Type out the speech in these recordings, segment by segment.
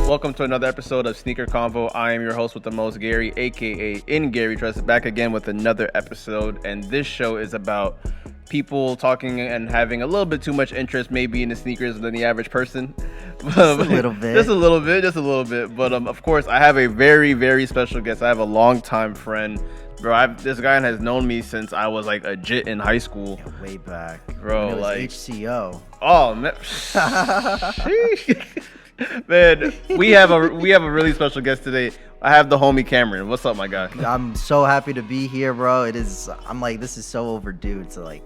welcome to another episode of Sneaker Convo. I am your host with the most, Gary, aka In Gary Trust, back again with another episode. And this show is about people talking and having a little bit too much interest maybe in the sneakers than the average person. Just a little bit. Just a little bit. But of course, I have a very, very special guest. I have a longtime friend. Bro, this guy has known me since I was like a jit in high school. Yeah, way back. Bro, when it was like HCO. Oh man. Man, we have a really special guest today. I have the homie Cameron. What's up, my guy? I'm so happy to be here, bro. I'm like, this is so overdue to like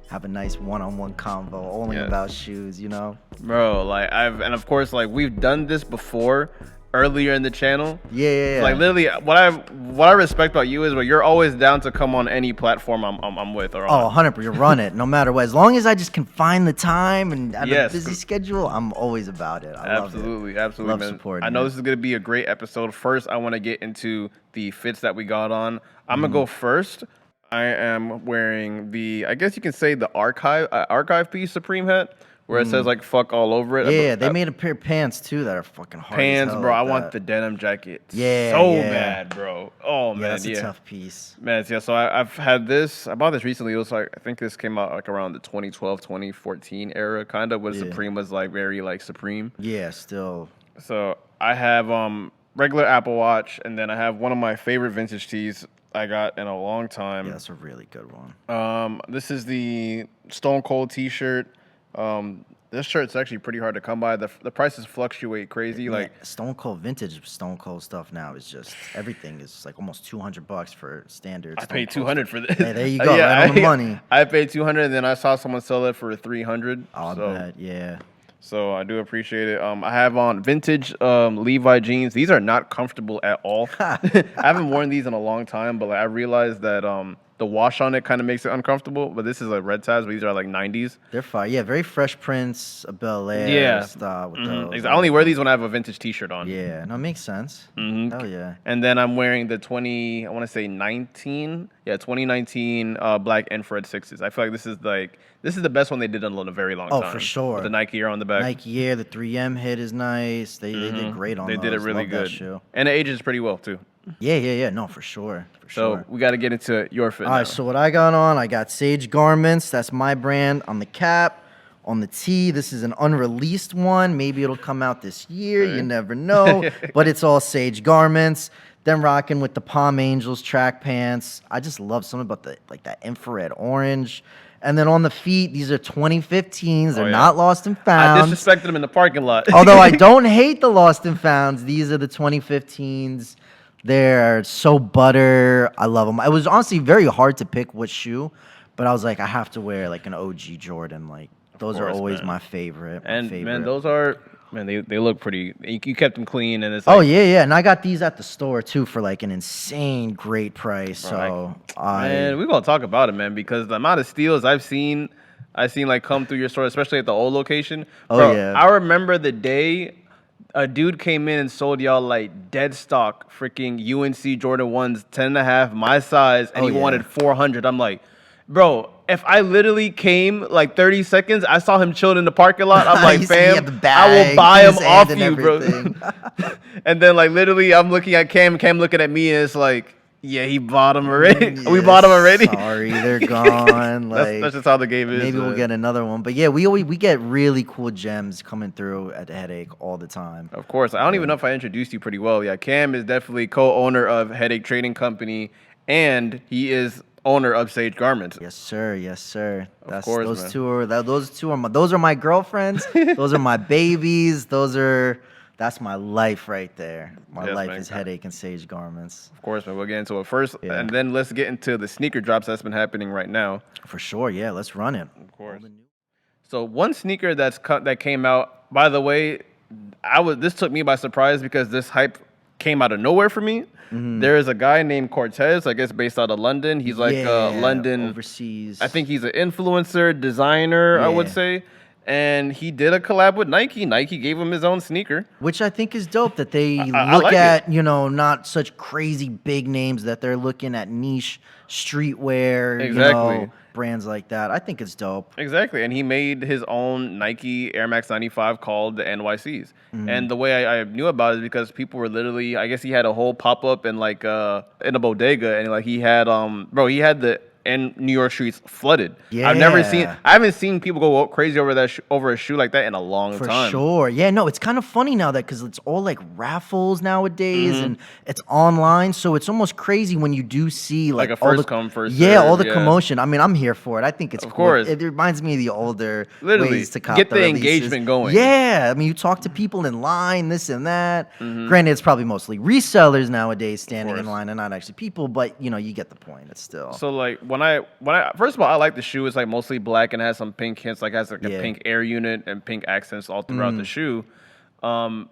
have a nice one-on-one convo only about shoes, you know? Bro, like and of course, like we've done this before earlier in the channel. Yeah. Like literally, what I respect about you is where you're always down to come on any platform I'm with or on. 100%. You run it no matter what. As long as I just can find the time and have a busy Yes. schedule, I'm always about it. I love it. Absolutely, Love man. supporting I know it. this is gonna be a great episode. First, I want to get into the fits that we got on. I'm gonna go first. I am wearing I guess you can say the archive piece Supreme hat, where it says like "fuck" all over it. Yeah, they made a pair of pants too that are fucking hard. Pants, as hell bro. like I that. want the denim jacket. Yeah, so yeah. bad, bro. Oh man, That's a tough piece. Man, yeah. So I've had this. I bought this recently. It was like I think this came out like around the 2012, 2014 era, kind of when Supreme was like very like Supreme. Yeah, still. So I have regular Apple Watch, and then I have one of my favorite vintage tees I got in a long time. Yeah, that's a really good one. This is the Stone Cold T-shirt. This shirt's actually pretty hard to come by. The prices fluctuate crazy. Like Stone Cold vintage Stone Cold stuff now is just everything is like almost $200 for standard. I paid $200 for this. Hey, there you go, right on the money. I paid $200, and then I saw someone sell it for $300. I bet, yeah. So I do appreciate it. I have on vintage Levi jeans. These are not comfortable at all. I haven't worn these in a long time, but like, I realized that the wash on it kind of makes it uncomfortable. But this is like red tabs, but these are like 90s. They're fine. Yeah, very Fresh Prince, Bel Air style with those. I only wear these when I have a vintage T-shirt on. Yeah, no, it makes sense. Hell yeah. And then I'm wearing the 2019 black infrared sixes. I feel like this is the best one they did in a very long time. Oh, for sure. With the Nike Air on the back. Nike Air, the 3M hit is nice. They did great on those. They did it really Love that good. shoe. And it ages pretty well too. Yeah. No, for sure. So we got to get into your fit. All right, so what I got on, I got Sage Garments. That's my brand on the cap. On the tee, this is an unreleased one. Maybe it'll come out this year. You never know. But it's all Sage Garments. Then rocking with the Palm Angels track pants. I just love something about that infrared orange. And then on the feet, these are 2015s. They're not lost and found. I disrespected them in the parking lot. Although I don't hate the lost and founds. These are the 2015s. They're so butter. I love them. It was honestly very hard to pick which shoe, but I was like, I have to wear like an OG Jordan. Like those are always my favorite. Man, those are they look pretty. You kept them clean, and it's like, oh yeah. And I got these at the store too for like an insane great price. Man, we're gonna talk about it, man, because the amount of steals I've seen like come through your store, especially at the old location. Bro, yeah. I remember the day a dude came in and sold y'all like dead stock freaking UNC Jordan 1s, 10.5, my size, and he wanted 400. I'm like, bro, if I literally came like 30 seconds, I saw him chilling in the parking lot. I'm like, fam, I will buy him off you, bro. And then like literally I'm looking at Cam looking at me, and it's like, yeah, he bought him already. We bought him already. Sorry, they're gone. Like that's just how the game is. Maybe we'll get another one. But yeah, we get really cool gems coming through at the Headache all the time. Of course. I don't even know if I introduced you pretty well. Yeah, Cam is definitely co-owner of Headache Trading Company, and he is owner of Sage Garments. Yes, sir. Of course, those man. Those are my girlfriends. Those are my babies. That's my life right there. My life is Headache and Sage Garments. Of course, man. We'll get into it first, and then let's get into the sneaker drops that's been happening right now. For sure, yeah. Let's run it. Of course. So one sneaker that came out, by the way, this took me by surprise because this hype came out of nowhere for me. There is a guy named Cortez, I guess based out of London. He's like London overseas. I think he's an influencer, designer, I would say. and he did a collab with Nike. Nike gave him his own sneaker. Which I think is dope that they I look like at, not such crazy big names, that they're looking at niche streetwear, Exactly. brands like that. I think it's dope. Exactly, and he made his own Nike Air Max 95 called the NYCs. And the way I knew about it is because people were literally, I guess he had a whole pop up in like in a bodega, and like he had he had the New York streets flooded. I haven't seen people go crazy over that over a shoe like that in a long time. For sure. Yeah, no, it's kind of funny now that because it's all like raffles nowadays and it's online, so it's almost crazy when you do see like a first come first serve, all the yeah. commotion. I mean, I'm here for it. I think it's of cool. course. It reminds me of the older Literally, ways to cop get the releases. engagement going. Yeah, I mean, you talk to people in line, this and that. Granted, it's probably mostly resellers nowadays standing in line and not actually people, but you get the point. It's still so like when I first of all, I like the shoe. It's like mostly black and has some pink hints, like has like a pink air unit and pink accents all throughout the shoe. Then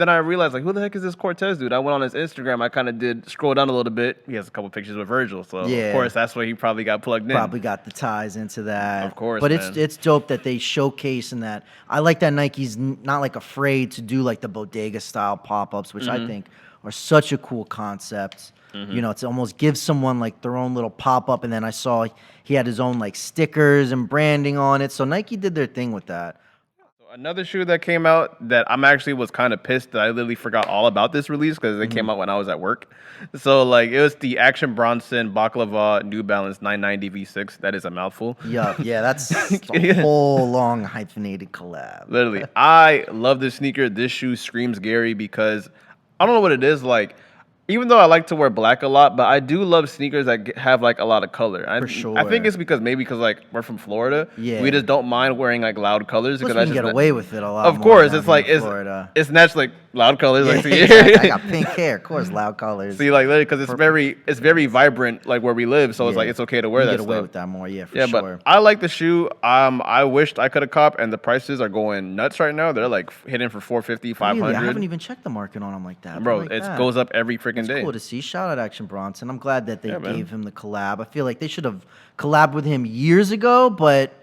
I realized, like, who the heck is this Cortez dude? I went on his Instagram. I kind of did scroll down a little bit. He has a couple pictures with Virgil, so of course that's where he probably got plugged in. Probably got the ties into that. Of course, but man. it's dope that they showcase and that. I like that Nike's not like afraid to do like the bodega style pop ups, which I think are such a cool concept. To almost give someone like their own little pop up, and then I saw he had his own like stickers and branding on it. So Nike did their thing with that. Another shoe that came out that I'm actually was kind of pissed that I literally forgot all about this release because it came out when I was at work. So like it was the Action Bronson Baklava New Balance 990 V6. That is a mouthful. Yeah, that's a whole long hyphenated collab. Literally, I love this sneaker. This shoe screams Gary because I don't know what it is like. Even though I like to wear black a lot, but I do love sneakers that have like a lot of color. For sure. I think it's because like we're from Florida. Yeah. We just don't mind wearing like loud colors. Plus because we can get away with it a lot. Of more course, down it's like here in Florida. it's naturally like loud colors. Yeah, Like I got pink hair, of course, loud colors. See, like because it's very vibrant like where we live, so it's like it's okay to wear you that. Get away stuff. with that more, yeah, for yeah, sure. But I like the shoe. I wished I could have copped, and the prices are going nuts right now. They're like hitting for $450, $500. Really? I haven't even checked the market on them like that. Bro, like it that. goes up every freaking day. Cool to see. Shout out Action Bronson. I'm glad that they gave him the collab. I feel like they should have collabed with him years ago, but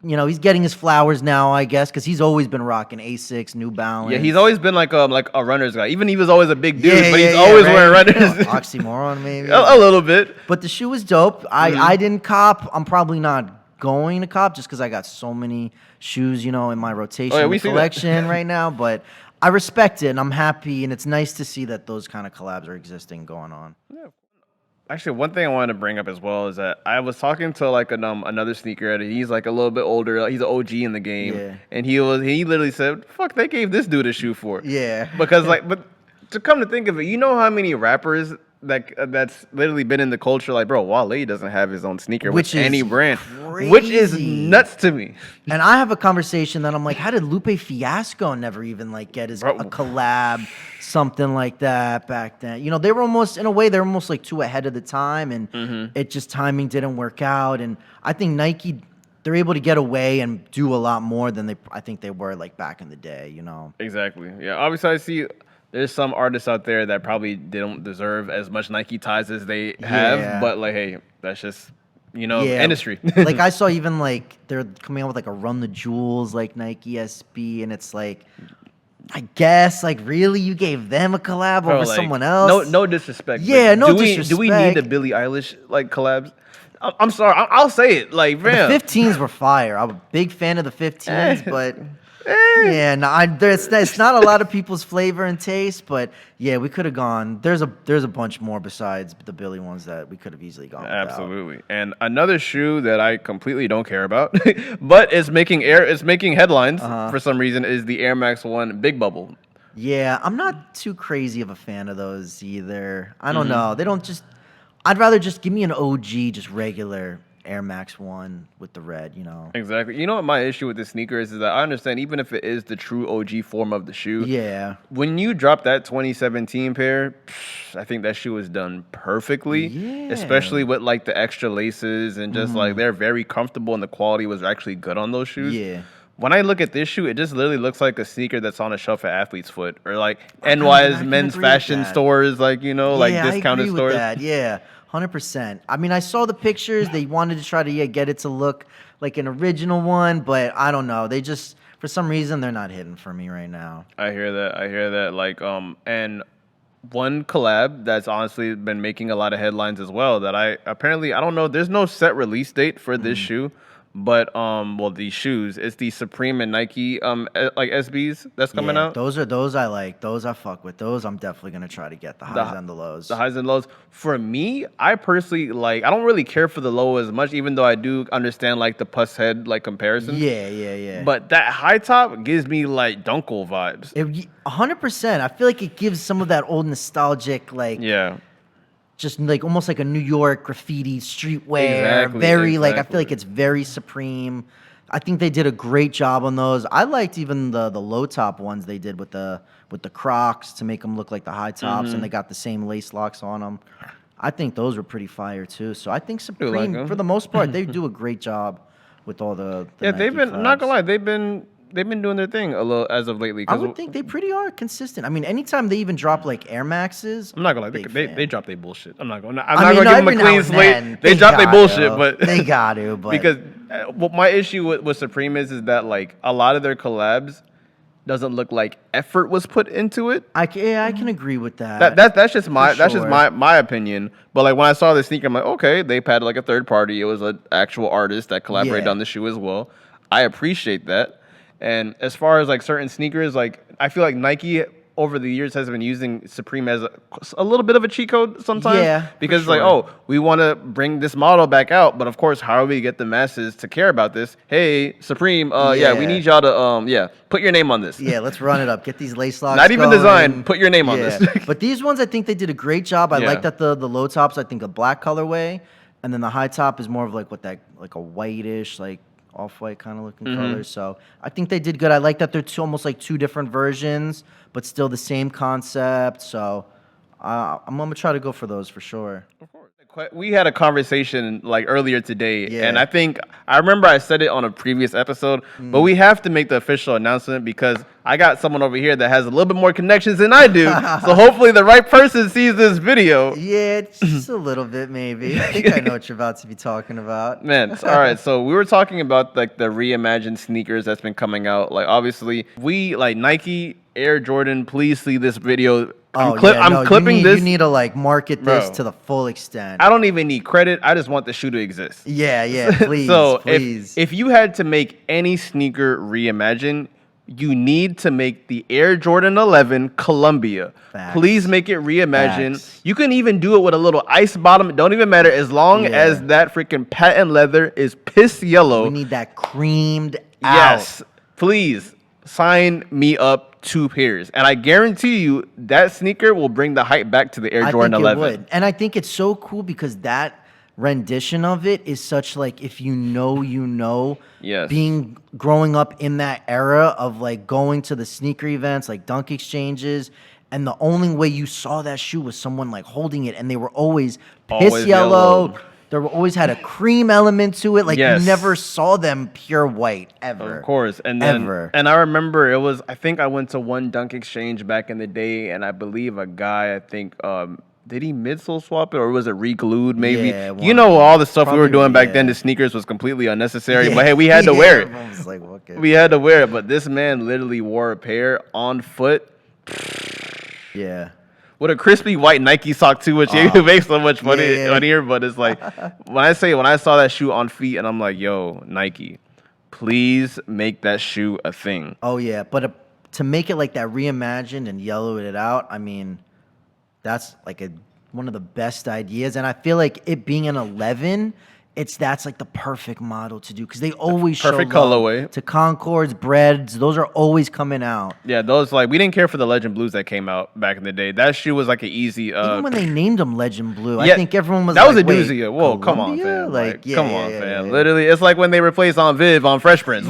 he's getting his flowers now, I guess, because he's always been rocking Asics, New Balance. Yeah, he's always been like a runner's guy. Even he was always a big dude, but he's always wearing runners. Oxymoron, maybe. a little bit. But the shoe was dope. I didn't cop. I'm probably not going to cop just because I got so many shoes, in my rotation collection right now. But I respect it, and I'm happy, and it's nice to see that those kind of collabs are existing, going on. Yeah. Actually, one thing I wanted to bring up as well is that I was talking to like another sneakerhead. He's like a little bit older. He's an OG in the game, and he literally said, "Fuck, they gave this dude a shoe for it." Yeah, because but to come to think of it, you know how many rappers that's literally been in the culture, like, bro, Wale doesn't have his own sneaker with any brand, which is nuts to me. And I have a conversation that I'm like, how did Lupe Fiasco never even like get his a collab, something like that back then? They were almost, in a way, they're almost like too ahead of the time, and it just timing didn't work out. And I think Nike, they're able to get away and do a lot more than I think they were like back in the day. Exactly. Yeah. Obviously, I see. There's some artists out there that probably don't deserve as much Nike ties as they have, but like, hey, that's just industry. Like I saw even like they're coming out with like a Run the Jewels like Nike SB, and it's like, I guess like really you gave them a collab over someone else? No disrespect. Yeah, no disrespect. Do we need the Billie Eilish like collabs? I'm sorry, I'll say it. Like, man, the 15s were fire. I'm a big fan of the 15s, but. Yeah, no, it's not a lot of people's flavor and taste, but yeah, we could have gone. There's a bunch more besides the Billy ones that we could have easily gone. Absolutely, and another shoe that I completely don't care about, but it's making headlines for some reason is the Air Max 1 Big Bubble. Yeah, I'm not too crazy of a fan of those either. I don't know. They don't just. I'd rather just give me an OG, just regular Air Max 1 with the red, Exactly. You know what my issue with this sneaker is that I understand even if it is the true OG form of the shoe. Yeah. When you drop that 2017 pair, I think that shoe is done perfectly. Yeah. Especially with like the extra laces and just like they're very comfortable and the quality was actually good on those shoes. Yeah. When I look at this shoe, it just literally looks like a sneaker that's on a shelf at Athlete's Foot or like NY's men's fashion stores, like, like discounted stores. Yeah. 100%. I mean, I saw the pictures. They wanted to try to get it to look like an original one, but I don't know. They just, for some reason, they're not hitting for me right now. I hear that. I hear that. Like, and one collab that's honestly been making a lot of headlines as well. That I don't know. There's no set release date for this shoe. But well, these shoes, it's the Supreme and Nike like SBs that's coming out. Those I like. Those I fuck with. Those I'm definitely gonna try to get the highs and the lows. The highs and lows. For me, I personally like. I don't really care for the low as much, even though I do understand like the puss head like comparison. Yeah. But that high top gives me like Dunkel vibes. 100%. I feel like it gives some of that old nostalgic like. Yeah. Just like almost like a New York graffiti streetwear. Exactly. Like I feel like it's very Supreme. I think they did a great job on those. I liked even the low top ones they did with the Crocs to make them look like the high tops, and they got the same lace locks on them. I think those were pretty fire too. So I think Supreme, for the most part, they do a great job with all the yeah. Nike They've been. collabs. I'm not gonna lie. They've been doing their thing a little as of lately. I would think they pretty are consistent. I mean, anytime they even drop like Air Maxes, I'm not gonna lie, they drop their bullshit. I'm not gonna give them a every clean now slate. and then, They drop their bullshit, but they got to. But because what my issue with Supreme is that like a lot of their collabs doesn't look like effort was put into it. I can agree with that. That's just my opinion. But like when I saw the sneaker, I'm like, okay, they padded like a third party. It was an actual artist that collaborated on the shoe as well. I appreciate that. And as far as like certain sneakers, like I feel like Nike over the years has been using Supreme as a little bit of a cheat code sometimes. Yeah, because it's like, oh, we want to bring this model back out, but of course, how do we get the masses to care about this? Hey, Supreme, we need y'all to put your name on this. Yeah, let's run it up. Get these lace locks. Not even going. design. Put your name on this. But these ones, I think they did a great job. I like that the low tops, I think a black colorway, and then the high top is more of like like a whitish like off-white kind of looking colors. So I think they did good. I like that they're almost like two different versions, but still the same concept. So I'm going to try to go for those for sure. Of course. We had a conversation like earlier today, and I remember I said it on a previous episode, but we have to make the official announcement because I got someone over here that has a little bit more connections than I do. So hopefully the right person sees this video. Yeah, just a little bit maybe. I think I know what you're about to be talking about. Man, all right. So we were talking about like the reimagined sneakers that's been coming out. Like obviously we like Nike Air Jordan. Please see this video. I'm clipping this. You need to like market this to the full extent. I don't even need credit. I just want the shoe to exist. Yeah, please. So please. If you had to make any sneaker reimagine, you need to make the Air Jordan 11 Columbia. Facts. Please make it reimagine. Facts. You can even do it with a little ice bottom. It don't even matter as long as that freaking patent leather is piss yellow. We need that creamed out. Yes, please sign me up. 2 pairs, and I guarantee you that sneaker will bring the hype back to the Air Jordan 11. It would. And I think it's so cool because that rendition of it is such like if you know. Yes. Growing up in that era of like going to the sneaker events, like dunk exchanges, and the only way you saw that shoe was someone like holding it, and they were always piss yellow. They always had a cream element to it. Like you never saw them pure white ever. Of course. And then and I remember I think I went to one dunk exchange back in the day, and I believe a guy, did he midsole swap it or was it re-glued maybe? Yeah, you know, all the stuff we were doing back then to sneakers was completely unnecessary. But hey, we had to wear it. Was like, okay. We had to wear it. But this man literally wore a pair on foot. Yeah. With a crispy white Nike sock too, which makes so much money on here. But it's like when I saw that shoe on feet, and I'm like, yo, Nike, please make that shoe a thing. Oh yeah, but to make it like that reimagined and yellow it out, I mean, that's like one of the best ideas. And I feel like it being an 11, that's like the perfect model to do because they always perfect show colorway to Concords, Breads. Those are always coming out. Yeah, those we didn't care for the Legend Blues that came out back in the day. That shoe was like an easy. Even when they named them Legend Blue, I think everyone was that was a doozy. Whoa, come on, fam! Come on, fam! Literally, it's like when they replaced on Viv on Fresh Prince.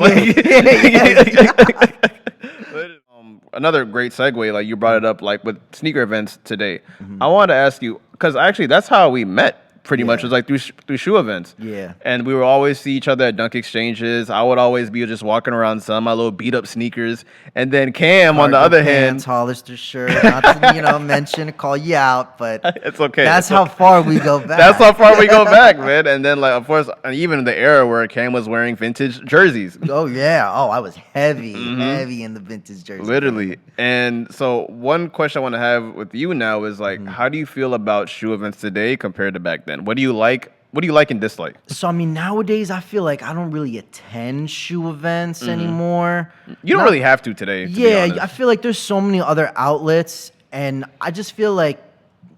Another great segue, like you brought it up, like with sneaker events today. I wanted to ask you because actually that's how we met. pretty much. It was like through shoe events. Yeah. And we would always see each other at dunk exchanges. I would always be just walking around some my little beat up sneakers. And then Cam, on the other hand, Hollister shirt. Not to mention, call you out, but it's okay. That's how far we go back. That's how far we go back, man. And then, like, of course, even in the era where Cam was wearing vintage jerseys. Oh yeah. Oh, I was heavy in the vintage jerseys. Literally. And so one question I want to have with you now is like, how do you feel about shoe events today compared to back then? What do you like? What do you like and dislike? So I mean, nowadays I feel like I don't really attend shoe events anymore. You don't really have to today. Yeah, I feel like there's so many other outlets, and I just feel like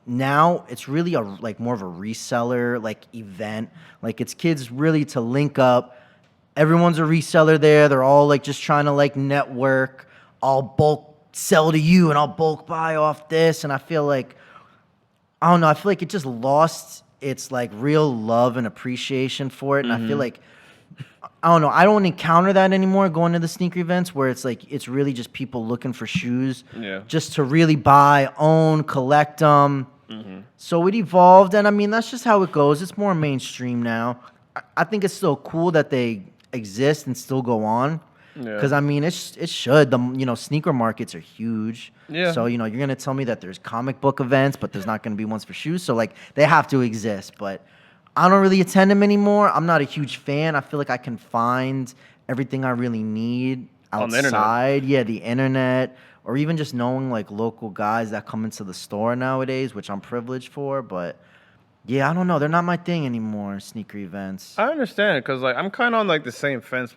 now it's really more of a reseller event. Like it's kids really to link up. Everyone's a reseller there. They're all like just trying to network. I'll bulk sell to you and I'll bulk buy off this. And I feel like, I don't know, I feel like it just lost its real love and appreciation for it. And I feel like, I don't know, I don't encounter that anymore going to the sneaker events where it's really just people looking for shoes just to really buy, own, collect them. So it evolved, and I mean, that's just how it goes. It's more mainstream now. I think it's still cool that they exist and still go on. Because I mean, it should. The sneaker markets are huge. Yeah. So you're gonna tell me that there's comic book events, but there's not gonna be ones for shoes. So they have to exist. But I don't really attend them anymore. I'm not a huge fan. I feel like I can find everything I really need outside. On the internet. Yeah, the internet, or even just knowing local guys that come into the store nowadays, which I'm privileged for. But yeah, I don't know. They're not my thing anymore. Sneaker events. I understand because I'm kind of on the same fence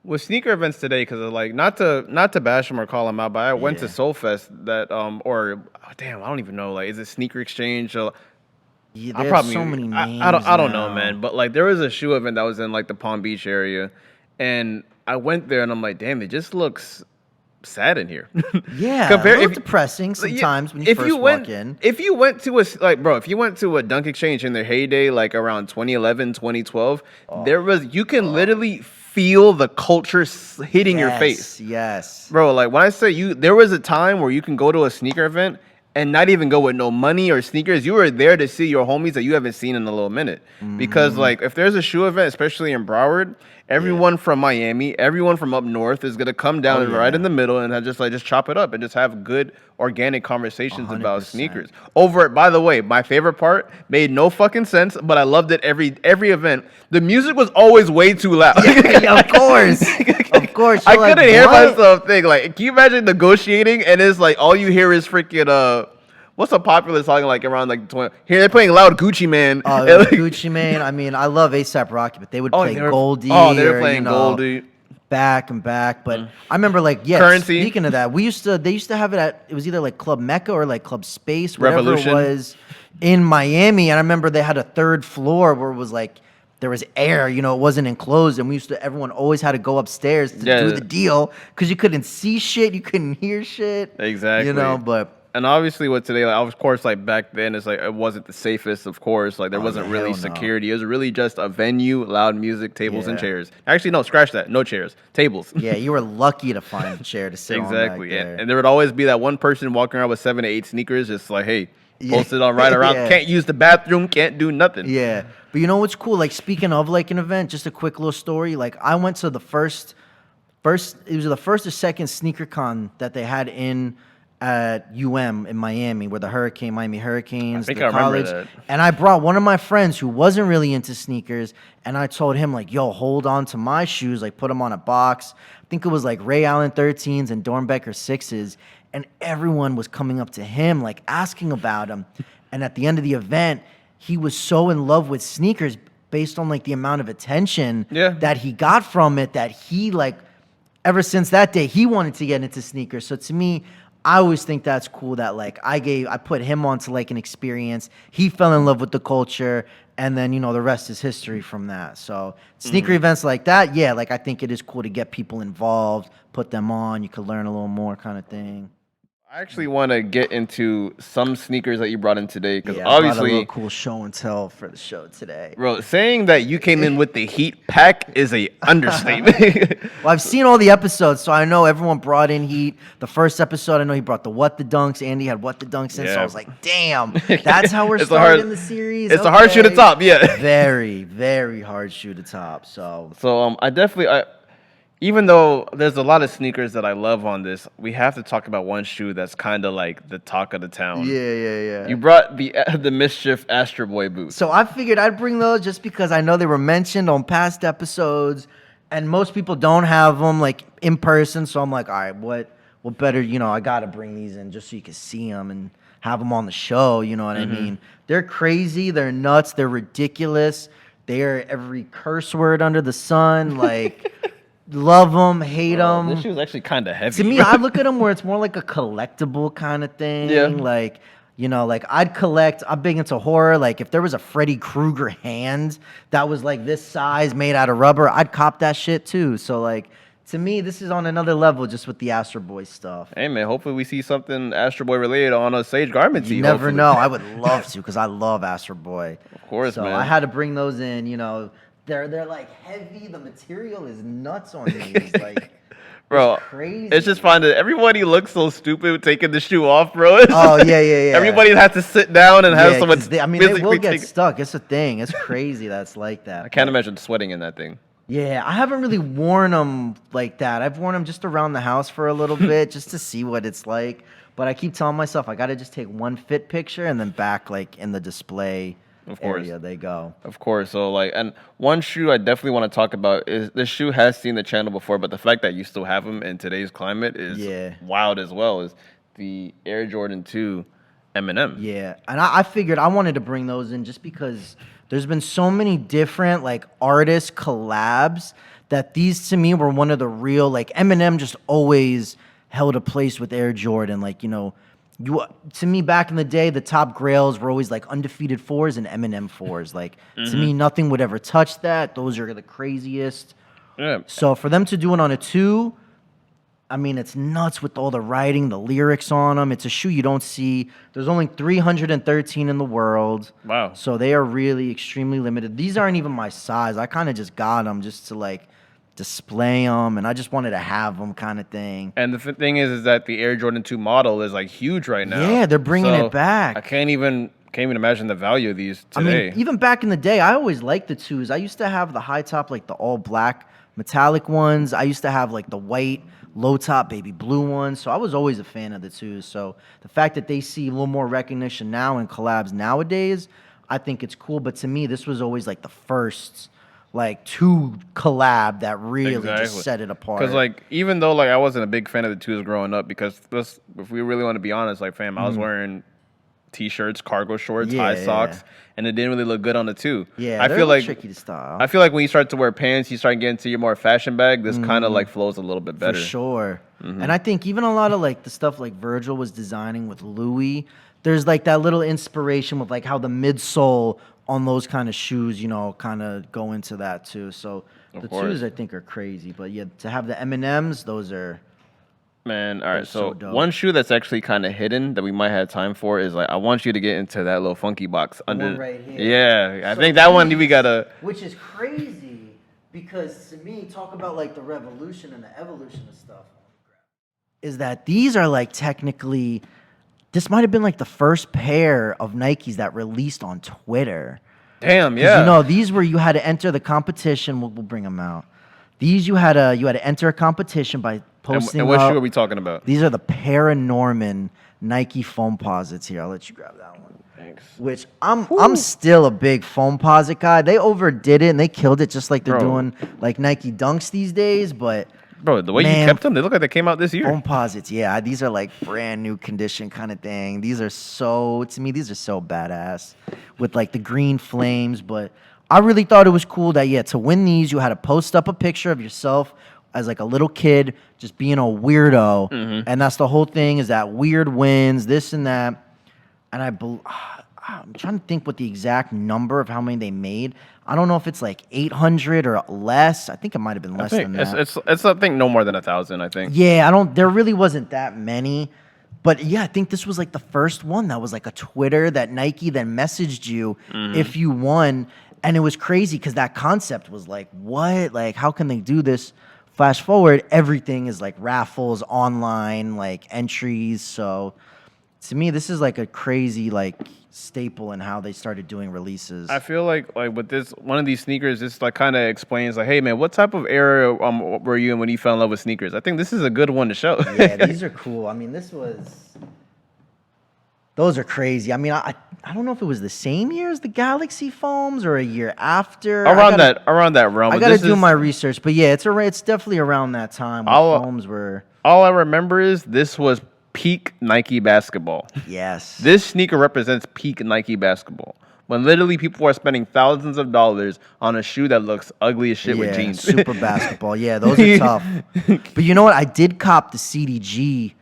with sneaker events today, because not to bash them or call them out, but I went to Soulfest that I don't even know, is it Sneaker Exchange? Yeah, there's so many names. I don't know, man. But there was a shoe event that was in the Palm Beach area, and I went there and I'm like, damn, it just looks sad in here. Yeah, a little depressing sometimes when you first walk in. If you went to if you went to a dunk exchange in their heyday, around 2011, 2012, you can literally feel the culture hitting your face. Yes. Bro, when I say there was a time where you can go to a sneaker event and not even go with no money or sneakers. You were there to see your homies that you haven't seen in a little minute. Because if there's a shoe event, especially in Broward, everyone from Miami, everyone from up north is gonna come down right in the middle and just chop it up and just have good organic conversations 100%. About sneakers. By the way, my favorite part made no fucking sense, but I loved it every event. The music was always way too loud. Yeah, of course. Of course. I couldn't hear myself think. Can you imagine negotiating and it's all you hear is freaking what's a popular song around 20? Here they're playing loud Gucci Man. Gucci Man. I mean, I love A$AP Rocky, but they would play Goldie. Oh, they were playing Goldie. Back and back. But I remember Currency. Speaking of that, they used to have it it was either Club Mecca or Club Space, whatever Revolution. it was in Miami. And I remember they had a third floor where it was there was air, it wasn't enclosed, and everyone always had to go upstairs to do the deal because you couldn't see shit, you couldn't hear shit. Exactly. But and obviously with today, of course, back then, it's it wasn't the safest, of course. There wasn't really security. It was really just a venue, loud music, tables and chairs. Actually, no, scratch that. No chairs, tables. Yeah, you were lucky to find a chair to sit on back there. And there would always be that one person walking around with 7 to 8 sneakers, just hey, posted on right around. Can't use the bathroom, can't do nothing. Yeah. But you know what's cool? Speaking of an event, just a quick little story. I went to the first, it was the first or second sneaker con that they had at UM in Miami, where the Miami Hurricanes, I think the I college. remember that. And I brought one of my friends who wasn't really into sneakers, and I told him yo, hold on to my shoes, put them on a box. I think it was Ray Allen 13s and Dornbecker 6s, and everyone was coming up to him asking about them. And at the end of the event, he was so in love with sneakers based on the amount of attention that he got from it, that he ever since that day he wanted to get into sneakers. So to me, I always think that's cool that I put him onto an experience. He fell in love with the culture, and then the rest is history from that. So sneaker events like that, I think it is cool to get people involved, put them on. You could learn a little more, kind of thing. I actually want to get into some sneakers that you brought in today because Yeah, I brought a obviously, little cool show and tell for the show today. bro, saying that you came in with the heat pack is a understatement. Well, I've seen all the episodes, so I know everyone brought in heat. The first episode, I know he brought the What the Dunks. Andy had What the Dunks in, so I Yeah. was like, damn, that's how we're It's a starting hard- the series. it's a hard shoe to Okay. top, yeah. Very, very hard shoe to top. So So I definitely, even though there's a lot of sneakers that I love on this, we have to talk about one shoe that's kind of like the talk of the town. yeah. You brought the Mischief Astro Boy boots. So I figured I'd bring those just because I know they were mentioned on past episodes, and most people don't have them like in person. So I'm like, all right, what better? I gotta bring these in just so you can see them and have them on the show. You know what I mean? They're crazy. They're nuts. They're ridiculous. They are every curse word under the sun. Like, love them, hate them. This shoe is actually kind of heavy. To me, I look at them where it's more like a collectible kind of thing. Yeah. Like, like I'd collect, I'm big into horror. Like if there was a Freddy Krueger hand that was like this size made out of rubber, I'd cop that shit too. So like, to me, this is on another level just with the Astro Boy stuff. Hey man, hopefully we see something Astro Boy related on a Sage Garment You tee. never hopefully. know. I would love to because I love Astro Boy. Of course, so man. I had to bring those in. They're like heavy. The material is nuts on these. Like, Bro, it's crazy. it's just fun that everybody looks so stupid taking the shoe off, bro. It's Oh, just- yeah. Everybody has to sit down and have Yeah, someone 'cause they will physically get take. stuck. It's a thing. It's crazy. That's like that. I can't imagine sweating in that thing. Yeah, I haven't really worn them like that. I've worn them just around the house for a little bit just to see what it's like. But I keep telling myself I got to just take one fit picture and then back like in the display Of course. area they go. Of course. So like, and one shoe I definitely want to talk about is this shoe has seen the channel before, but the fact that you still have them in today's climate is wild as well. Is the Air Jordan 2 Eminem? Yeah, and I figured I wanted to bring those in just because there's been so many different like artist collabs that these to me were one of the real like Eminem just always held a place with Air Jordan. Like to me back in the day the top grails were always like undefeated 4s and Eminem 4s. Like to me nothing would ever touch that. Those are the craziest. Yeah. So for them to do it on a 2, I mean, it's nuts with all the writing, the lyrics on them. It's a shoe you don't see. There's only 313 in the world. Wow. So they are really extremely limited. These aren't even my size. I kind of just got them just to like display them, and I just wanted to have them kind of thing. And the thing is that the Air Jordan 2 model is like huge right now. Yeah, they're bringing So it back. I can't even imagine the value of these I today. mean, even back in the day, I always liked the 2s. I used to have the high top, like the all black metallic ones. I used to have like the white low top baby blue ones. So I was always a fan of the 2s. So the fact that they see a little more recognition now in collabs nowadays, I think it's cool. But to me, this was always like the first like 2 collab that really just set it apart. Because like even though like I wasn't a big fan of the 2s growing up, because if we really want to be honest, like fam, I was wearing t-shirts, cargo shorts, high socks, and it didn't really look good on the 2. Yeah, I they're feel a little like tricky to style. I feel like when you start to wear pants, you start getting to your more fashion bag. This kind of like flows a little bit better. For sure. And I think even a lot of like the stuff like Virgil was designing with Louis, there's like that little inspiration with like how the midsole on those kind of shoes, kind of go into that too. So the course. 2s I think are crazy. But yeah, to have the M&Ms, those are... Man, all right. so So dope. one shoe that's actually kind of hidden that we might have time for is like I want you to get into that little funky box under. one right here. Yeah, I So think that one these- we gotta. Which is crazy because to me, talk about like the revolution and the evolution of stuff. Is that these are like technically, this might have been like the first pair of Nikes that released on Twitter. Damn, 'Cause, yeah. these were you had to enter the competition. We'll bring them out. These you had to enter a competition by posting. And what up- shoe are we talking about? These are the Paranorman Nike foam posits here. I'll let you grab that one. Thanks. Which I'm still a big foam posit guy. They overdid it and they killed it just like they're Bro. doing like Nike Dunks these days. But Bro, the way Man. you kept them, they look like they came out this year. foam posits, yeah, these are like brand new condition kind of thing. These are so badass with like the green flames. But I really thought it was cool that to win these you had to post up a picture of yourself as like a little kid just being a weirdo, and that's the whole thing. Is that weird wins this and that, and I'm trying to think what the exact number of how many they made. I don't know if it's like 800 or less. I think it might have been I less think than that. it's I think no more than 1,000. I think. Yeah, there really wasn't that many, But yeah, I think this was like the first one that was like a Twitter that Nike then messaged you if you won. And it was crazy because that concept was like, what? Like, how can they do this? Flash forward, everything is like raffles, online, like entries. So to me, this is like a crazy like staple in how they started doing releases. I feel like with this one of these sneakers, this like kind of explains like, hey man, what type of era were you in when you fell in love with sneakers? I think this is a good one to show. Yeah, these are cool. I mean, those are crazy. I mean, I don't know if it was the same year as the Galaxy foams or a year after. around that realm. I gotta do my research, but yeah, it's definitely around that time when foams were. All I remember is this was peak Nike basketball. Yes. This sneaker represents peak Nike basketball. When literally people are spending thousands of dollars on a shoe that looks ugly as shit with jeans. Super basketball. Yeah, those are tough. But you know what? I did cop the CDG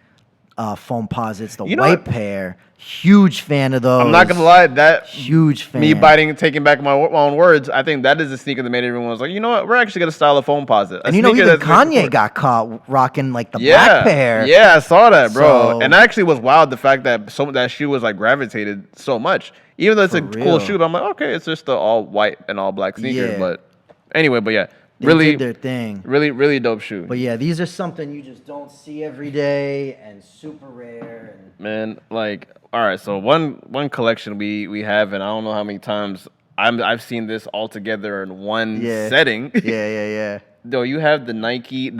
foam posits, the white pair. Huge fan of those. I'm not gonna lie, that huge fan. Me taking back my own words. I think that is the sneaker that made everyone was like, you know what? We're actually gonna style a foam posit. And you know, even Kanye got caught rocking like the black pair. Yeah, I saw that, bro. And I actually was wild the fact that that shoe was like gravitated so much. Even though it's a cool shoe, but I'm like, okay, it's just the all white and all black sneaker. Yeah. But anyway, They really did their thing. Really, really dope shoe. But yeah, these are something you just don't see every day and super rare. Man, like, all right, so one collection we have, and I don't know how many times I've seen this all together in one setting. Yeah. Though you have the Nike,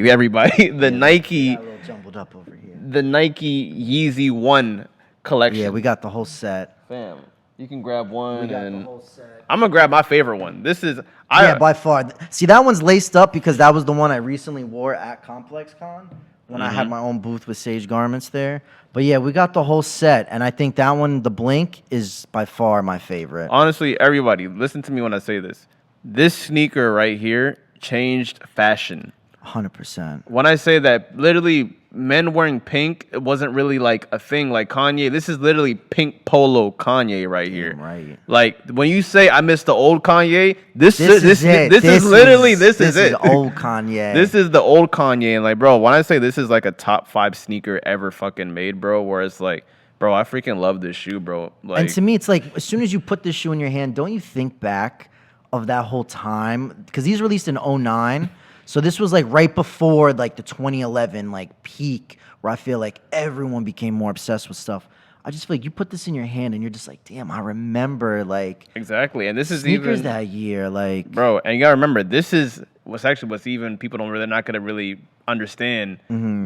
everybody, Nike. Got a little jumbled up over here. The Nike Yeezy 1 collection. Yeah, we got the whole set. Fam, you can grab one, We got and the whole set. I'm gonna grab my favorite one. This is by far. See, that one's laced up because that was the one I recently wore at Complex Con when I had my own booth with Sage Garments there. But yeah, we got the whole set, and I think that one, the Blink, is by far my favorite. Honestly, everybody, listen to me when I say this. This sneaker right here changed fashion. 100%. When I say that, literally, men wearing pink, it wasn't really like a thing like Kanye. This is literally pink polo Kanye right here. Right. Like when you say I miss the old Kanye, this is it. This is it. Old Kanye. This is the old Kanye, and like, bro, when I say this is like a top 5 sneaker ever fucking made, bro, where it's like, bro, I freaking love this shoe, bro. Like, and to me, it's like as soon as you put this shoe in your hand, don't you think back of that whole time? Because these released in 2009. So this was like right before like the 2011 like peak where I feel like everyone became more obsessed with stuff. I just feel like you put this in your hand and you're just like, damn, I remember like exactly. And this is sneakers even that year, like bro. And you gotta remember, this is what's even people they're not gonna really understand.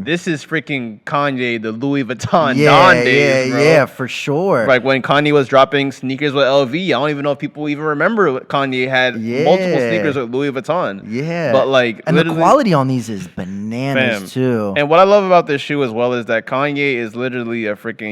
This is freaking Kanye, the Louis Vuitton Don days, bro. Yeah, for sure. Like when Kanye was dropping sneakers with LV, I don't even know if people even remember Kanye had multiple sneakers with Louis Vuitton. Yeah. But like, and the quality on these is bananas too. And what I love about this shoe as well is that Kanye is literally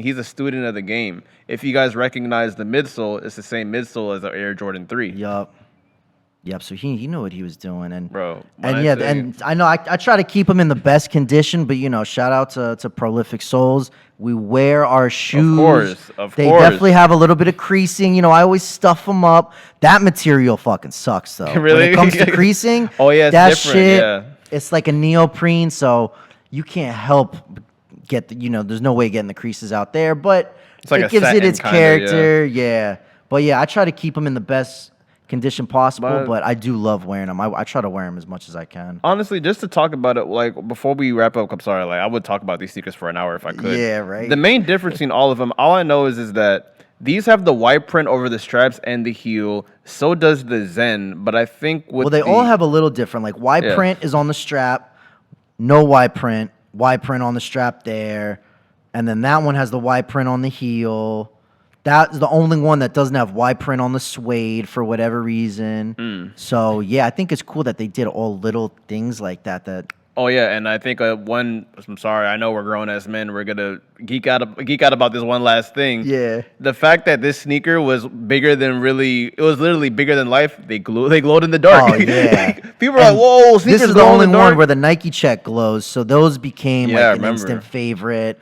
he's a student of the game. If you guys recognize the midsole, it's the same midsole as the Air Jordan 3. Yep. So he knew what he was doing, and bro, and I know I try to keep them in the best condition, but you know, shout out to Prolific Souls. We wear our shoes. Of course. They definitely have a little bit of creasing. You know, I always stuff them up. That material fucking sucks though. Really? When it comes to creasing, it's that different. shit. Yeah. It's like a neoprene, so you can't help get there's no way getting the creases out there, but it's like it gives it its character. Yeah. But yeah, I try to keep them in the best condition possible, but I do love wearing them. I try to wear them as much as I can. Honestly, just to talk about it, like before we wrap up, I'm sorry, like I would talk about these sneakers for an hour if I could. Yeah, right. The main difference in all of them, all I know is that these have the white print over the straps and the heel. So does the Zen, but I think they all have a little different. Like white print is on the strap, no white print on the strap there, and then that one has the white print on the heel. That's the only one that doesn't have white print on the suede for whatever reason. So yeah, I think it's cool that they did all little things like that. Oh yeah, and I think I'm sorry, I know we're grown as men. We're gonna geek out about this one last thing. Yeah, the fact that this sneaker was bigger than it was literally bigger than life. They glowed in the dark. Oh yeah, people are like, whoa, sneakers. This is the only one where the Nike check glows, so those became like an instant favorite.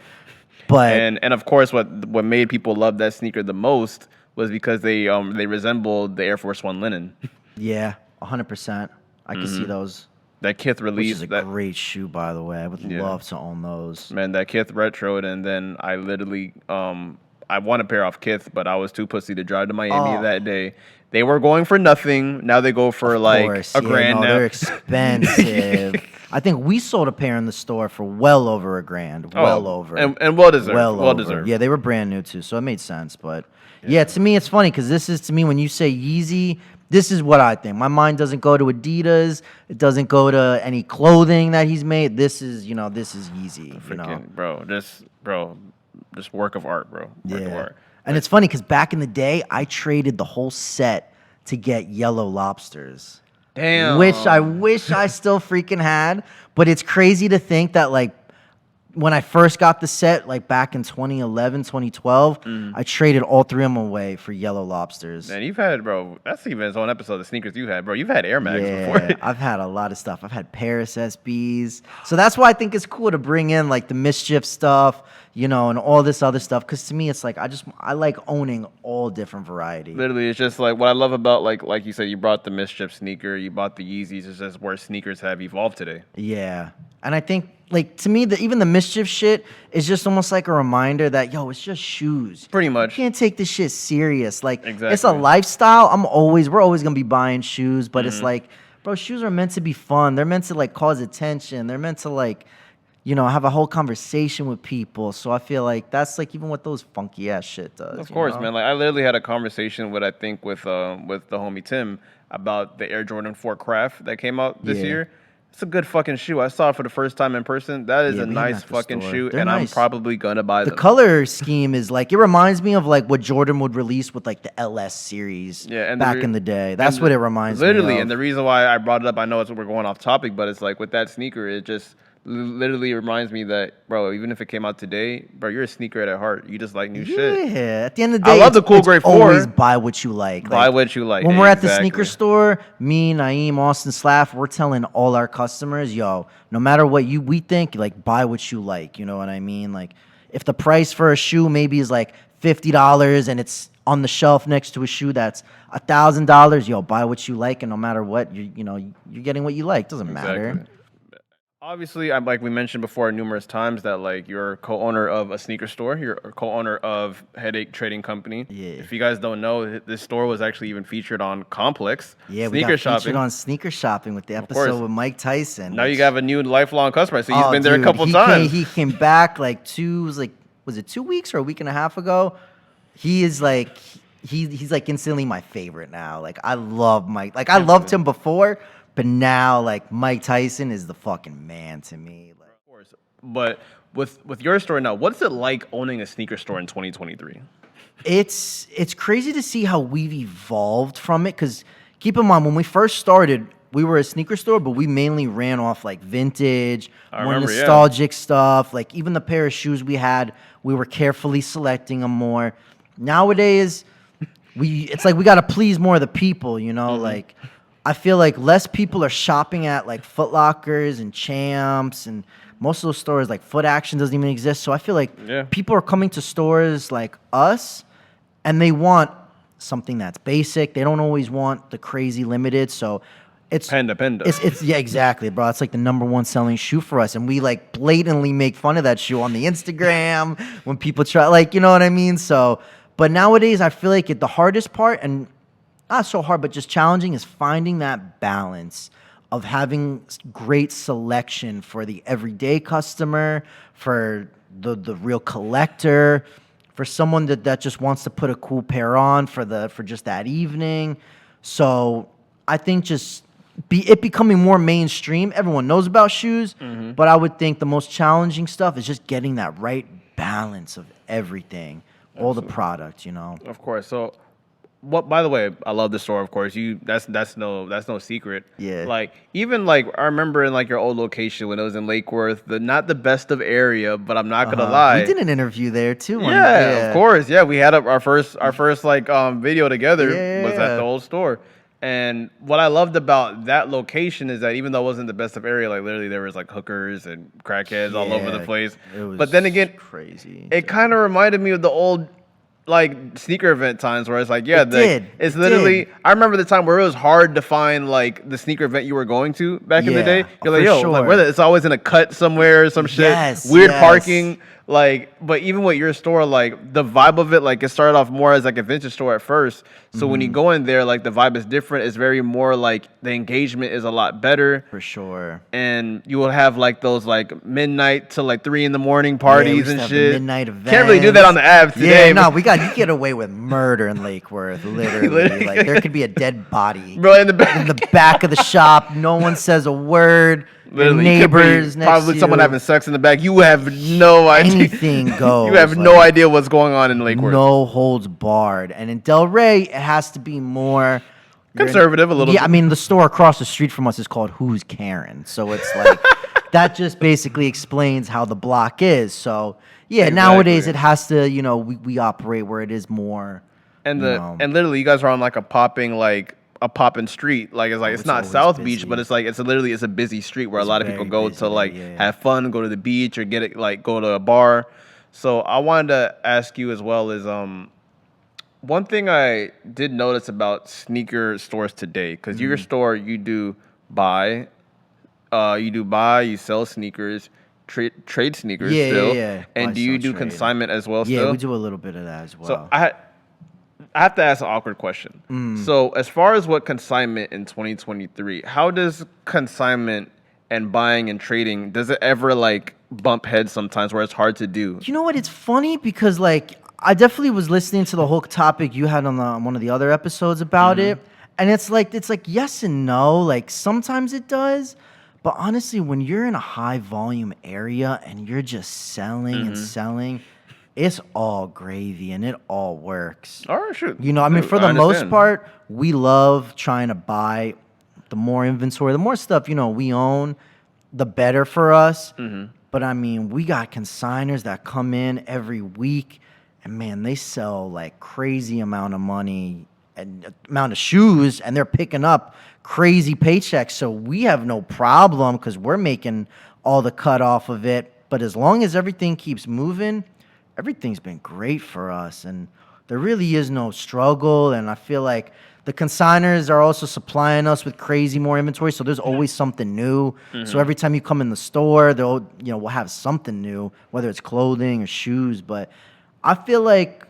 But and of course, what made people love that sneaker the most was because they resembled the Air Force One linen. Yeah, 100%. I can see those. That Kith which release, is a that great shoe, by the way. I would love to own those. man, that Kith retroed, and then I literally I want a pair off Kith, but I was too pussy to drive to Miami that day. They were going for nothing. Now they go for like a grand. No, now they're expensive. I think we sold a pair in the store for well over $1,000. Well over. And well deserved. Well over. deserved. Yeah, they were brand new too, so it made sense. But yeah, to me it's funny because this is, to me, when you say Yeezy, this is what I think. My mind doesn't go to Adidas. It doesn't go to any clothing that he's made. This is, this is Yeezy. Freaking, just work of art, bro. Work of art. And it's funny because back in the day, I traded the whole set to get yellow lobsters. Damn. Which I wish I still freaking had. But it's crazy to think that, like, when I first got the set, like back in 2011, 2012, I traded all 3 of them away for yellow lobsters. Man, you've had, bro, that's even its own episode of sneakers you had, bro. You've had Air Max before. I've had a lot of stuff. I've had Paris SBs. So that's why I think it's cool to bring in, like, the Mischief stuff, and all this other stuff. Because to me, it's like, I like owning all different variety. Literally, it's just like what I love about, like you said, you brought the Mischief sneaker, you bought the Yeezys. It's just where sneakers have evolved today. Yeah. And I think, like, to me, even the Mischief shit is just almost like a reminder that, it's just shoes. Pretty much. You can't take this shit serious. Like, exactly. It's a lifestyle. We're always going to be buying shoes, but it's like, bro, shoes are meant to be fun. They're meant to, like, cause attention. They're meant to, like, have a whole conversation with people. So I feel like that's, like, even what those funky ass shit does. Of course, man. Like, I literally had a conversation with the homie Tim about the Air Jordan 4 Craft that came out this year. It's a good fucking shoe. I saw it for the first time in person. That is a nice fucking shoe, and nice. I'm probably gonna buy them. The color scheme is like, it reminds me of like what Jordan would release with like the LS series back in the day. That's what it reminds me of. Literally, and the reason why I brought it up, I know we're going off topic, but it's like with that sneaker, it just literally reminds me that, bro, even if it came out today, bro, you're a sneakerhead at heart. You just like new shit. Yeah, at the end of the day, I love the Cool Grey 4. Always buy what you like. Buy what you like. When we're at the sneaker store, me, Naeem, Austin, Slav, we're telling all our customers, no matter what we think, like, buy what you like. You know what I mean? Like, if the price for a shoe maybe is like $50 and it's on the shelf next to a shoe that's $1,000, buy what you like, and no matter what, you're getting what you like. Doesn't matter. Obviously, like we mentioned before numerous times, that like you're co-owner of a sneaker store. You're a co-owner of Headache Trading Company. Yeah. If you guys don't know, this store was actually even featured on Complex. Yeah, we got featured on Sneaker Shopping with the episode with Mike Tyson. Now you have a new lifelong customer, so he's been there a couple times. He came back like was it 2 weeks or a week and a half ago? He is like, he's like instantly my favorite now. Like, I love Mike. Like, I loved him before. But now, like, Mike Tyson is the fucking man to me. Like, of course. But with your store now, what's it like owning a sneaker store in 2023? It's crazy to see how we've evolved from it. Because keep in mind, when we first started, we were a sneaker store, but we mainly ran off, like, vintage, more nostalgic stuff. Like, even the pair of shoes we had, we were carefully selecting them more. Nowadays, it's like we got to please more of the people, Like, I feel like less people are shopping at like Foot Lockers and Champs, and most of those stores, like Foot Action, doesn't even exist. So I feel like people are coming to stores like us, and they want something that's basic. They don't always want the crazy limited. So it's Panda. It's exactly, bro. It's like the #1 selling shoe for us, and we like blatantly make fun of that shoe on the Instagram when people try, like, you know what I mean. So, but nowadays I feel like the hardest part, and not so hard, but just challenging, is finding that balance of having great selection for the everyday customer, for the real collector, for someone that just wants to put a cool pair on for just that evening. So I think just it becoming more mainstream. Everyone knows about shoes, but I would think the most challenging stuff is just getting that right balance of everything, all the product, Of course. So, by the way, I love the store. Of course, that's no secret. Yeah. Like, even like I remember in like your old location when it was in Lake Worth, not the best of area, but I'm not gonna lie. We did an interview there too. Yeah, of course. Yeah, we had our first like video together was at the old store. And what I loved about that location is that even though it wasn't the best of area, like literally there was like hookers and crackheads all over the place. It was but then again, crazy. It kind of reminded me of the old like sneaker event times where it's like, yeah, it's It literally. did. I remember the time where it was hard to find like the sneaker event you were going to back in the day. Yeah, You're like, for yo, like sure. whether it's always in a cut somewhere or some shit, Yes, weird yes. parking. Like, but even with your store, like the vibe of it, like it started off more as like a vintage store at first. So when you Mm-hmm. go in there, like the vibe is different. It's very more like the engagement is a lot better. For sure. And you will have like those like midnight to like 3 a.m. Yeah, we parties used to and have the shit. midnight events. Can't really do that on the apps today. Yeah, no, but- you get away with murder in Lake Worth, literally. Like there could be a dead body bro, in the back. in the back of the shop. No one says a word. Your Literally, you could be neighbors next probably to someone you. having sex in the back. You have no idea. Anything goes. You have no like, idea what's going on in Lake Worth. No holds barred. And in Delray, it has to be more Conservative a little Yeah, bit. I mean, the store across the street from us is called Who's Karen. So it's like, that just basically explains how the block is. So, yeah, nowadays it has to, we operate where it is more. And you the know. and literally, you guys are on like a popping street. Like it's it's not always South busy. Beach, but it's like it's a busy street where a It's lot of people very go busy to there, like yeah. have fun, go to the beach, or get it like go to a bar. So I wanted to ask you as well is one thing I did notice about sneaker stores today, because your Mm-hmm. store you sell sneakers, trade sneakers Yeah, still, yeah. and Buy, do you sell, do trade. consignment as well? Yeah, still? we do a little bit of that as well. So I have to ask an awkward question. So as far as what consignment in 2023, how does consignment and buying and trading, does it ever like bump heads sometimes where it's hard to do? You know what? It's funny because like I definitely was listening to the whole topic you had on one of the other episodes about it, and it's like yes and no. Like sometimes it does, but honestly, when you're in a high volume area and you're just selling and selling, it's all gravy and it all works. All right, shoot. You know, I mean, for the most understand. part, we love trying to buy the more inventory, the more stuff, we own, the better for us. But I mean, we got consigners that come in every week and man, they sell like crazy amount of money and amount of shoes and they're picking up crazy paychecks. So we have no problem because we're making all the cut off of it. But as long as everything keeps moving, everything's been great for us, and there really is no struggle. And I feel like the consigners are also supplying us with crazy more inventory, so there's always something new. So every time you come in the store, we'll have something new, whether it's clothing or shoes. But I feel like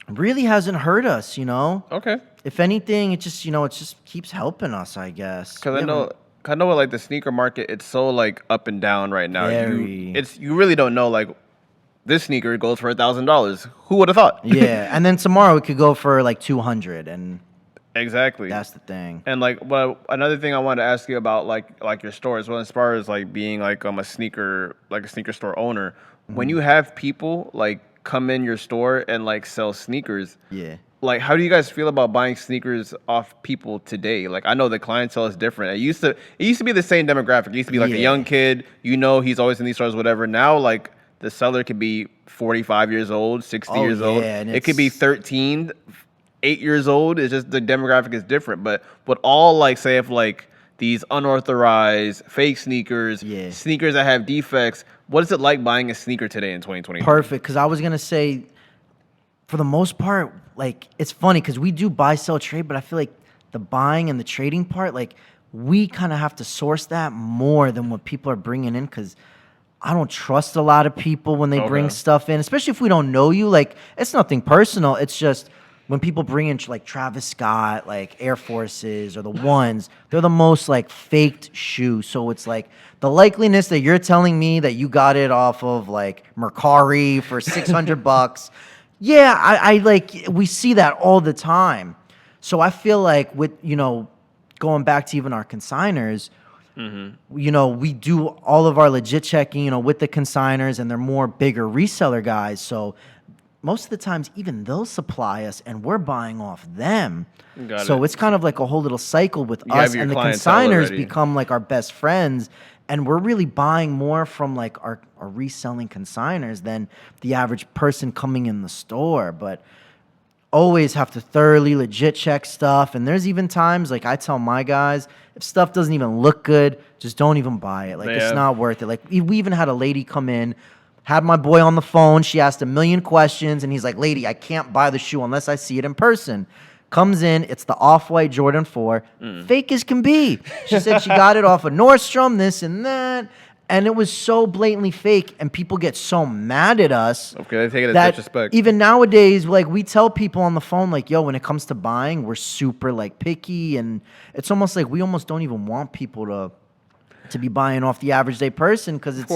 it really hasn't hurt us. Okay. If anything, it just keeps helping us, I guess. Because We haven't- I know like the sneaker market, it's so like up and down right now. Very. You really don't know like this sneaker goes for $1,000. Who would have thought? Yeah, and then tomorrow it could go for like 200, and Exactly. that's the thing. And like, another thing I wanted to ask you about, like your store as well, as far as like being like a sneaker store owner. When you have people like come in your store and like sell sneakers, Yeah. like how do you guys feel about buying sneakers off people today? Like I know the clientele is different. It used to be the same demographic. It used to be like a Yeah. young kid, he's always in these stores, whatever. Now like the seller could be 45 years old, 60 years old. yeah, and It could be it's- 13, 8 years old. It's just the demographic is different. But all like say if like these unauthorized fake sneakers, Yeah. sneakers that have defects, what is it like buying a sneaker today in 2020? Perfect, because I was gonna say, for the most part, like it's funny because we do buy, sell, trade, but I feel like the buying and the trading part, like we kind of have to source that more than what people are bringing in because I don't trust a lot of people when they bring Okay. stuff in, especially if we don't know you. Like it's nothing personal. It's just when people bring in like Travis Scott, like Air Forces or the ones, they're the most like faked shoe. So it's like the likeliness that you're telling me that you got it off of like Mercari for $600. Yeah, I like we see that all the time. So I feel like with going back to even our consigners, we do all of our legit checking, with the consigners, and they're more bigger reseller guys. So most of the times, even they'll supply us, and we're buying off them. Got So it. it's kind of like a whole little cycle with have us, your and the clientele consigners already. become like our best friends. And we're really buying more from like our reselling consigners than the average person coming in the store. But always have to thoroughly legit check stuff. And there's even times like I tell my guys, if stuff doesn't even look good, just don't even buy it. Like Yeah. it's not worth it. Like we even had a lady come in Had my boy on the phone. She asked a million questions, and he's like, lady, I can't buy the shoe unless I see it in person. Comes in, it's the Off-White Jordan 4. Fake as can be. She said she got it off of Nordstrom, this and that. And it was so blatantly fake, and people get so mad at us. Okay, they take it as that disrespect. even nowadays, like, we tell people on the phone, like, yo, when it comes to buying, we're super, like, picky. And it's almost like we almost don't even want people to be buying off the average day person because it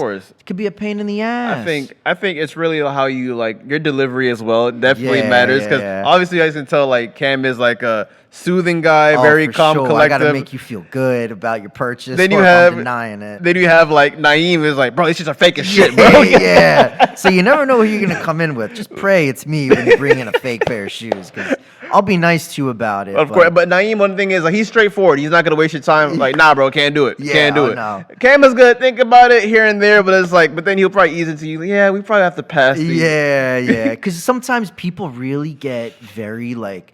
could be a pain in the ass. I think it's really how you like your delivery as well. It definitely matters because obviously you guys can tell like Cam is like a soothing guy, very calm, collective. I gotta make you feel good about your purchase. Then I'm denying it. Then you have like Naeem is like, bro, these shits are fake as shit, bro. Yeah. So you never know who you're gonna come in with. Just pray it's me when you bring in a fake pair of shoes because I'll be nice to you about it. Of course, but Naeem, one thing is like he's straightforward. He's not gonna waste your time. Like, nah, bro, can't do it. Can't do it. No. Cam is gonna think about it here and there, but it's like, but then he'll probably ease into you. Yeah, we probably have to pass these. Yeah. Because sometimes people really get very like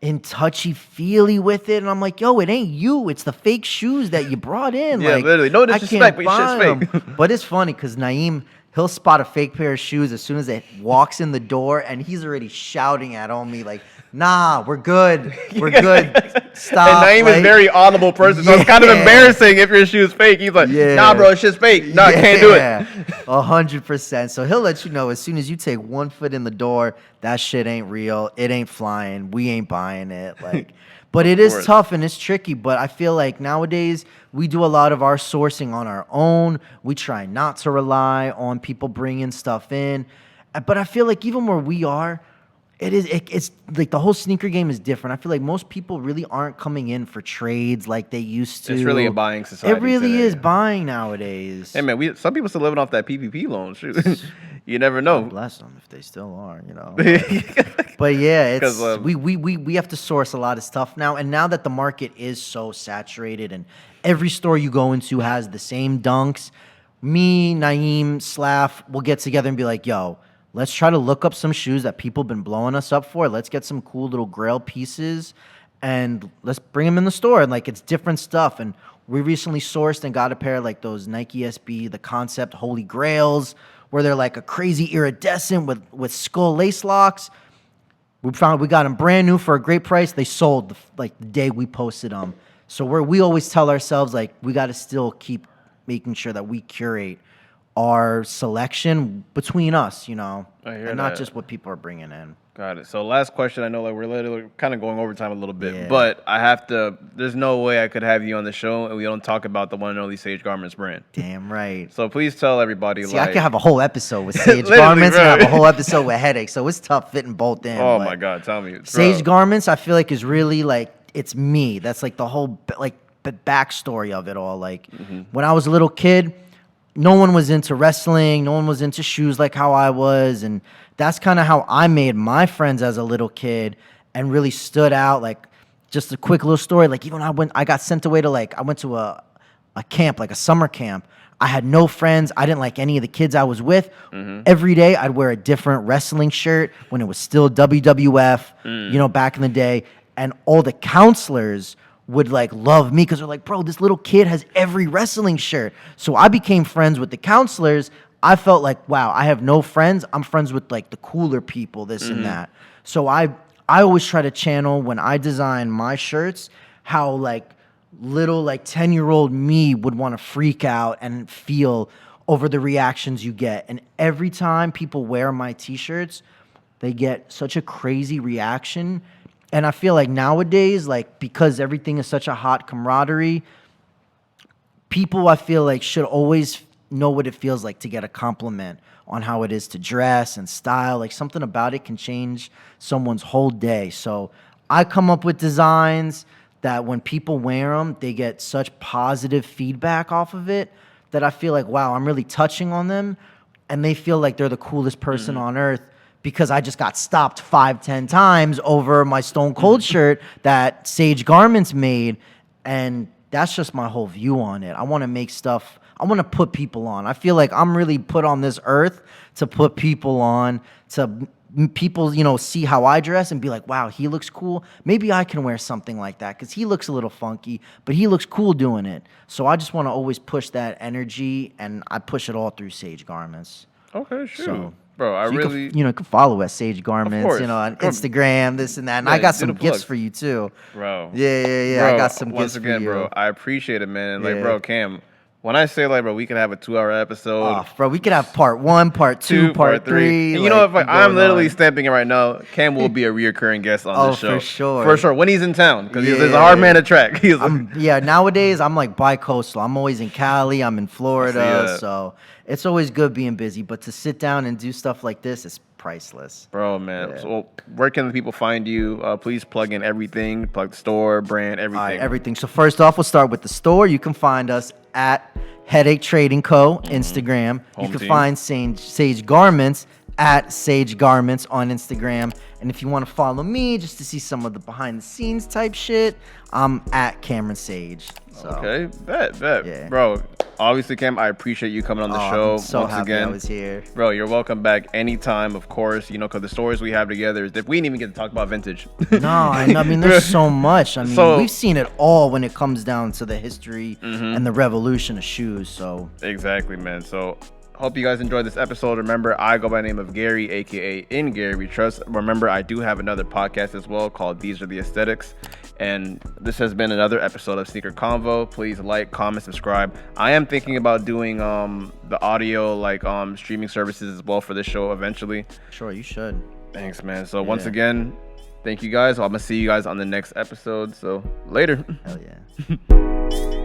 in touchy-feely with it, and I'm like, yo, it ain't you. It's the fake shoes that you brought in. Yeah, like, literally. No disrespect, but your shit's fake. But it's funny because Naeem, he'll spot a fake pair of shoes as soon as it walks in the door, and he's already shouting at me like, nah, we're good. We're good. Stop. And Naeem is a very audible person, so it's kind of embarrassing if your shoe's fake. He's like, nah, bro, it's just fake. Nah, I can't do it. 100%. So he'll let you know as soon as you take 1 foot in the door, that shit ain't real. It ain't flying. We ain't buying it. Like, but it is tough and it's tricky. But I feel like nowadays we do a lot of our sourcing on our own. We try not to rely on people bringing stuff in. But I feel like even where we are, it's like the whole sneaker game is different. I feel like most people really aren't coming in for trades like they used to. It's really a buying society. It really is buying nowadays. Hey man, some people still living off that PPP loan. Shoot, you never know. God bless them if they still are, you know. But yeah, it's we have to source a lot of stuff now, and now that the market is so saturated and every store you go into has the same dunks, me, Naeem, Slav will get together and be like, yo, let's try to look up some shoes that people have been blowing us up for. Let's get some cool little grail pieces and let's bring them in the store. And like, it's different stuff. And we recently sourced and got a pair of like those Nike SB, the Concept Holy Grails, where they're like a crazy iridescent with skull lace locks. We got them brand new for a great price. They sold like the day we posted them. So we always tell ourselves like, we got to still keep making sure that we curate our selection between us, you know, and not just what people are bringing in. Got it. So last question. I know like we're literally kind of going overtime a little bit, but I have to, there's no way I could have you on the show and we don't talk about the one and only Sage Garments brand. Damn right. So please tell everybody. See, I could have a whole episode with Sage Garments and have a whole episode with Headache. So it's tough fitting both in. Oh my God. Tell me. Sage Garments, I feel like is really like, it's me. That's like the whole like backstory of it all. Like when I was a little kid, no one was into wrestling. No one was into shoes like how I was. And that's kind of how I made my friends as a little kid and really stood out. Like, just a quick little story. Like, even I got sent away to I went to a camp, like a summer camp. I had no friends. I didn't like any of the kids I was with. Every day I'd wear a different wrestling shirt when it was still WWF, you know, back in the day. And all the counselors would like love me because they're like, bro, this little kid has every wrestling shirt. So I became friends with the counselors. I felt like, wow, I have no friends. I'm friends with like the cooler people, this and that. So I always try to channel when I design my shirts how like little like 10-year-old me would want to freak out and feel over the reactions you get. And every time people wear my t-shirts, they get such a crazy reaction. And I feel like nowadays, like, because everything is such a hot camaraderie, people, I feel like, should always know what it feels like to get a compliment on how it is to dress and style. Like, something about it can change someone's whole day. So I come up with designs that when people wear them, they get such positive feedback off of it that I feel like, wow, I'm really touching on them. And they feel like they're the coolest person on earth. Because I just got stopped 5-10 times over my Stone Cold shirt that Sage Garments made. And that's just my whole view on it. I want to make stuff, I want to put people on. I feel like I'm really put on this earth to put people on, to people, you know, see how I dress and be like, wow, he looks cool. Maybe I can wear something like that because he looks a little funky, but he looks cool doing it. So I just want to always push that energy, and I push it all through Sage Garments. Okay, shoot. So, bro, I so really... you can follow at Sage Garments, course. on Instagram, this and that. And Yeah, I got do some the gifts plugs. for you too. Bro. Yeah. Bro, I got some once gifts again, for you. bro, I appreciate it, man. Like, Yeah. bro, Cam, when I say, like, bro, we could have a 2-hour episode. Oh, bro, we could have part 1, part 2, part 3. And you know, like, I'm literally on. stamping it right now. Cam will be a reoccurring guest on this show. For sure. For sure. When he's in town. Because he's a Yeah. hard man to track. He's Nowadays, I'm like bi-coastal. I'm always in Cali. I'm in Florida. that. So it's always good being busy. But to sit down and do stuff like this is priceless. Bro, man. Yeah. So where can the people find you? Please plug in everything. Plug the store, brand, everything. All right, everything. So first off, we'll start with the store. You can find us at Headache Trading Co. Instagram. Home you can team. find Sage Garments at Sage Garments on Instagram. And if you want to follow me just to see some of the behind the scenes type shit, I'm at Cameron Sage. So, Okay, bet. Yeah. Bro, obviously, Cam, I appreciate you coming on the show I'm so once happy again. I was here. Bro, you're welcome back anytime, of course, because the stories we have together is that we didn't even get to talk about vintage. No, I mean, there's so much. I mean, So- we've seen it all when it comes down to the history and the revolution of shoes. So, Exactly, man. So, hope you guys enjoyed this episode. Remember, I go by the name of Gary, aka In Gary We Trust. Remember, I do have another podcast as well called These Are the Aesthetics. And this has been another episode of Sneaker Convo. Please like, comment, subscribe. I am thinking about doing the audio streaming services as well for this show eventually. sure, you should. Thanks, man. So once Yeah. again, thank you guys. I'm gonna see you guys on the next episode. So later. Hell yeah.